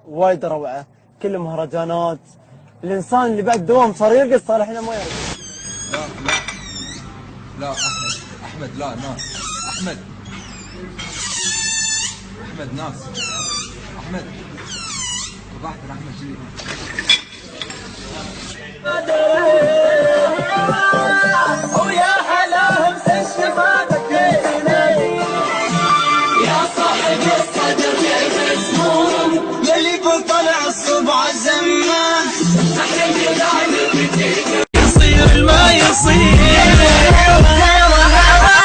وايد روعه، كل مهرجانات. الانسان اللي بعد دوام صار يرقص، صار الحين ما يرقص. لا احمد لا ناس احمد ناس احمد ضحك احمد شيء. ويا حلاهم سشفاتك يا صاحب الصدر كيف اسمهم يلي بطلع الصبع الزمان يصير ما يصير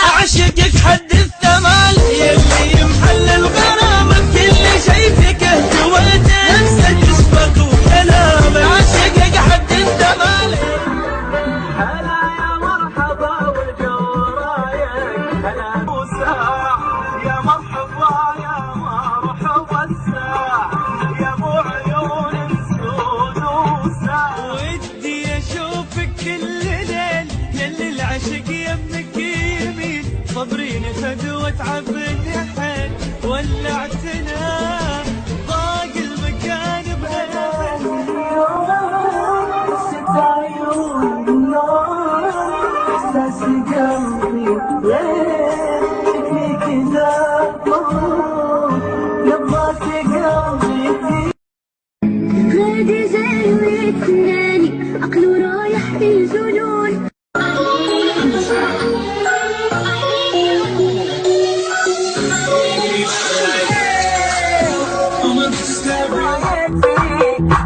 اعشقك حد الثمال يلي يمحل الغرام بكل شي فيك اهتويت انسى جسمك وكلامك اعشقك حد الثمال. هلا يا مرحبا وجورايك هلا وساع يا مرحبا يا مرحبا الساع يا ابو عيون سود وساع ودي اشوفك كل ليل يلي العشق يمك يمين صبريني فدوة عبدي حيل ولعتنا ضاق المكان بهيل ست عيون النار احساس قلبي شكلي كذا نبضات قلبي غادي زي ويتناني عقله رايح في الجنون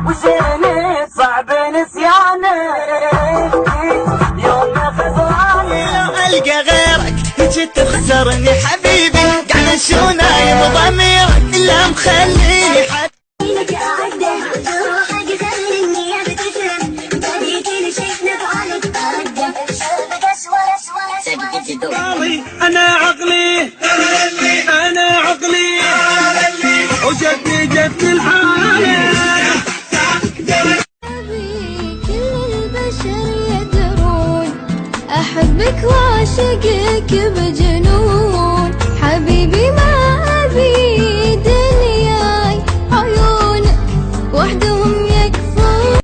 وشيني صعب نسيانك يوم خسراني القى غيرك هيك تخسرني حبيبي قاعد شو نايم ضميرك الا مخليني لك أعده روحك خليني أبتسم بديت لشيء نفعلك أقدم شوفك أسوأ أنا عقلي وجدت الحالة كل البشر يدرون أحبك وأعشقك بجنون حبيبي ما أبي دنياي عيون وحدهم يكفون.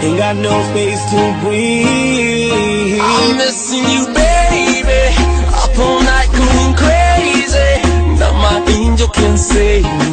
Ain't got no space to breathe. I'm missing you, baby. Up all night going crazy. Not my angel can save me.